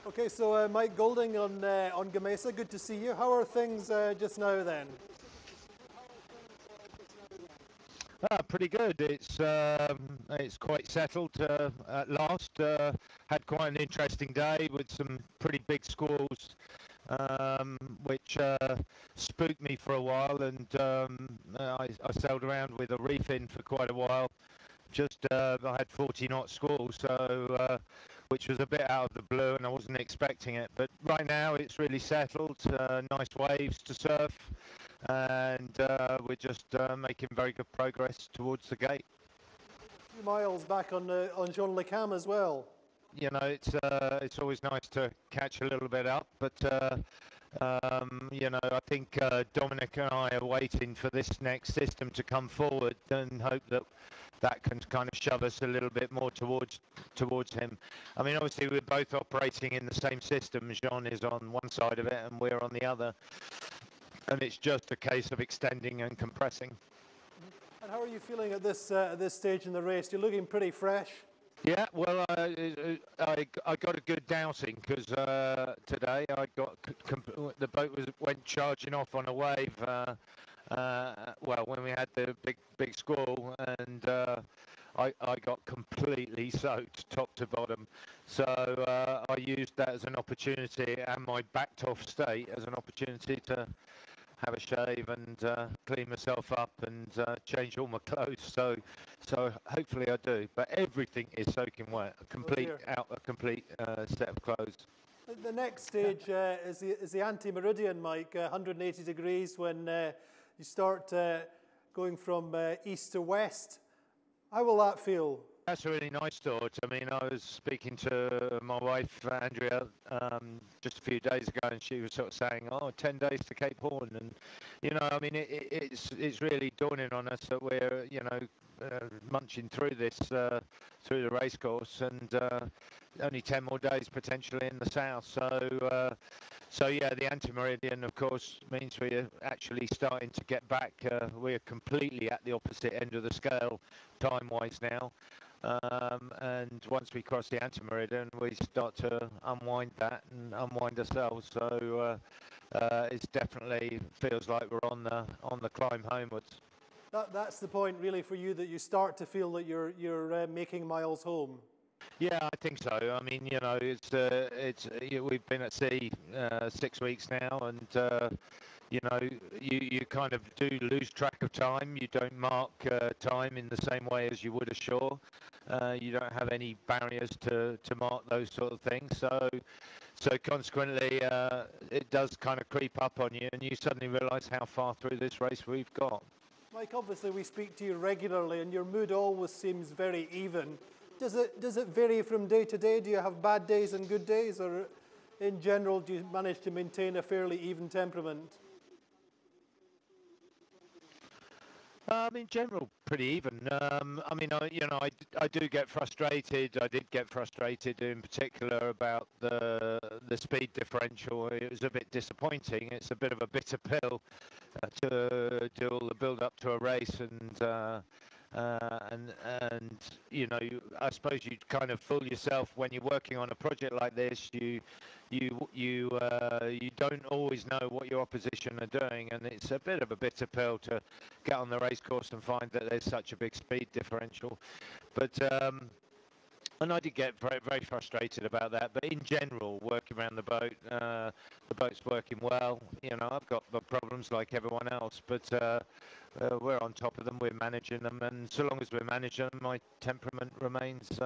Okay, so Mike Golding on Gamesa, good to see you. How are things just now then? Pretty good. It's quite settled at last. Had quite an interesting day with some pretty big squalls, which spooked me for a while, and I sailed around with a reef in for quite a while. I had 40 knot squalls, so which was a bit out of the blue, and I wasn't expecting it. But right now it's really settled. Nice waves to surf, and we're just making very good progress towards the gate. A few miles back on Jean Le Cam as well. You know, it's always nice to catch a little bit up, but you know, I think Dominic and I are waiting for this next system to come forward and hope that that can kind of shove us a little bit more towards him. I mean, obviously we're both operating in the same system. Jean is on one side of it and we're on the other, and it's just a case of extending and compressing. And how are you feeling at this stage in the race? You're looking pretty fresh. Yeah, well, I got a good dousing because today the boat went charging off on a wave. Well, when we had the big squall, and I got completely soaked top to bottom. So I used that as an opportunity, and my backed off state as an opportunity to have a shave and clean myself up and change all my clothes. So hopefully I do. But everything is soaking wet. A complete set of clothes. The next stage is the anti-meridian, Mike, 180 degrees when you start going from east to west. How will that feel? That's a really nice thought. I mean, I was speaking to my wife, Andrea, just a few days ago, and she was sort of saying, 10 days to Cape Horn. And, you know, I mean, it's really dawning on us that we're, you know, munching through this, through the race course, and only 10 more days potentially in the south. So yeah, the anti-meridian, of course, means we're actually starting to get back. We're completely at the opposite end of the scale, time-wise now. And once we cross the anti-meridian, we start to unwind that and unwind ourselves. So it definitely feels like we're on the climb homewards. That's the point, really, for you, that you start to feel that you're making miles home. Yeah, I think so. I mean, you know, we've been at sea 6 weeks now, and you know, you kind of do lose track of time. You don't mark time in the same way as you would ashore. You don't have any barriers to mark those sort of things. So consequently, it does kind of creep up on you, and you suddenly realise how far through this race we've got. Mike, obviously we speak to you regularly, and your mood always seems very even. Does it vary from day to day? Do you have bad days and good days, or in general do you manage to maintain a fairly even temperament? In general, pretty even. I mean, I do get frustrated. I did get frustrated in particular about the speed differential. It was a bit disappointing. It's a bit of a bitter pill to do all the build up to a race, and you know, I suppose you kind of fool yourself when you're working on a project like this. You don't always know what your opposition are doing, and it's a bit of a bitter pill to get on the race course and find that there's such a big speed differential. But and I did get very, very frustrated about that. But in general, working around the boat's working well. You know, I've got the problems like everyone else, but we're on top of them. We're managing them, and so long as we're managing them, my temperament remains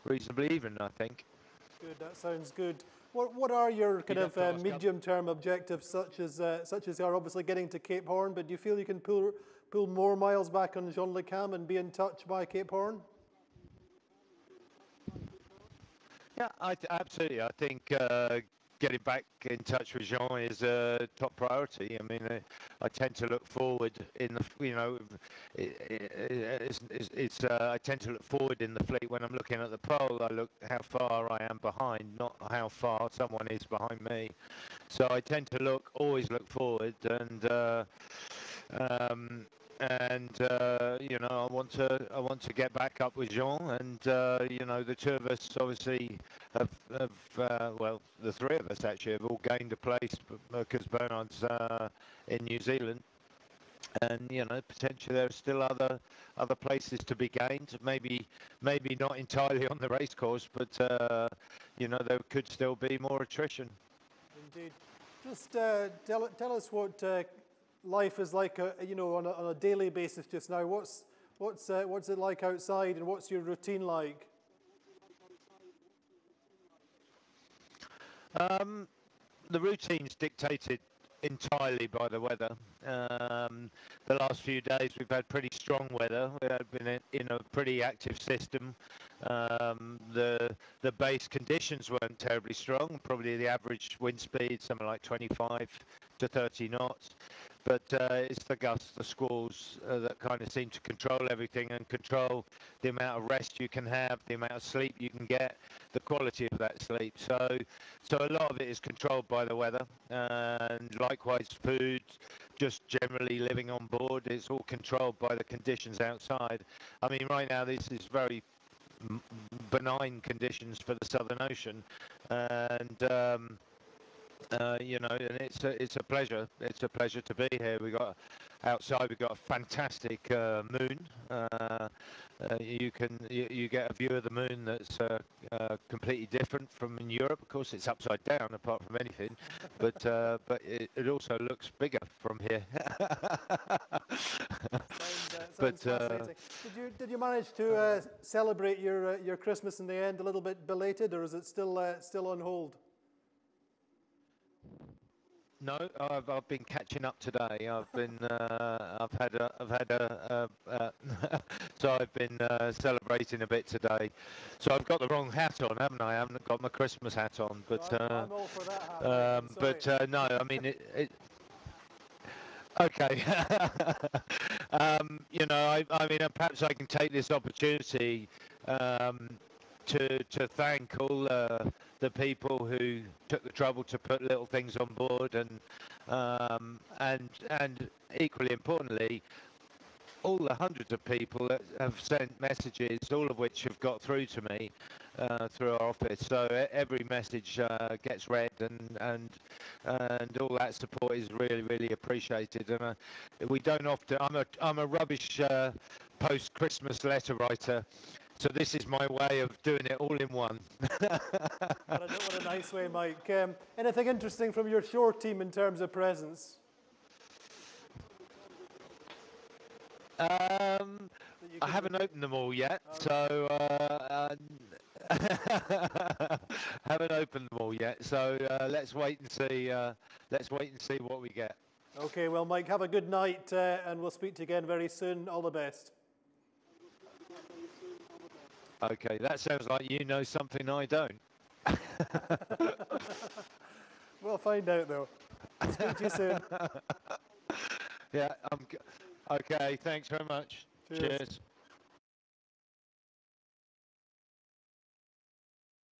reasonably even, I think. Good. That sounds good. What are your kind of medium-term objectives, such as are obviously getting to Cape Horn? But do you feel you can pull more miles back on Jean Le Cam and be in touch by Cape Horn? Yeah, absolutely. I think getting back in touch with Jean is a top priority. I mean, I tend to look forward in the, you know, I tend to look forward in the fleet when I'm looking at the pole. I look how far I am behind, not how far someone is behind me. So I tend to always look forward, and and you know, I want to get back up with Jean, and you know, the two of us obviously have well, the three of us actually have all gained a place because Bernard's in New Zealand, and you know, potentially there are still other places to be gained. Maybe not entirely on the race course, but you know, there could still be more attrition. Indeed. Just tell us what life is like, you know, on a daily basis just now. What's it like outside, and what's your routine like? The routine's dictated entirely by the weather. The last few days we've had pretty strong weather. We've been in a pretty active system. The base conditions weren't terribly strong. Probably the average wind speed something like 25 to 30 knots. But it's the gusts, the squalls that kind of seem to control everything and control the amount of rest you can have, the amount of sleep you can get, the quality of that sleep. So a lot of it is controlled by the weather, and likewise food, just generally living on board, it's all controlled by the conditions outside. I mean, right now this is very benign conditions for the Southern Ocean, and you know, and it's a pleasure. It's a pleasure to be here. We got outside. We got a fantastic moon. You get a view of the moon that's completely different from in Europe. Of course, it's upside down apart from anything, but it also looks bigger from here. Sounds fascinating. Did you manage to celebrate your Christmas in the end a little bit belated, or is it still on hold? No, I've been catching up today. I've been so I've been celebrating a bit today. So I've got the wrong hat on, haven't I? I haven't got my Christmas hat on, but I'm all for that hat. no, I mean it okay. You know, I mean, perhaps I can take this opportunity to thank all the people who took the trouble to put little things on board, and equally importantly, all the hundreds of people that have sent messages, all of which have got through to me through our office. So every message gets read, and all that support is really appreciated. And we don't often. I'm a rubbish post-Christmas letter writer. So this is my way of doing it all in one. What a nice way, Mike. Anything interesting from your shore team in terms of presence? I haven't opened them all yet, so haven't opened them all yet. So let's wait and see. Let's wait and see what we get. Okay, well, Mike, have a good night, and we'll speak to you again very soon. All the best. Okay, that sounds like you know something I don't. We'll find out, though. Speak to you soon. Yeah, okay, thanks very much. Cheers.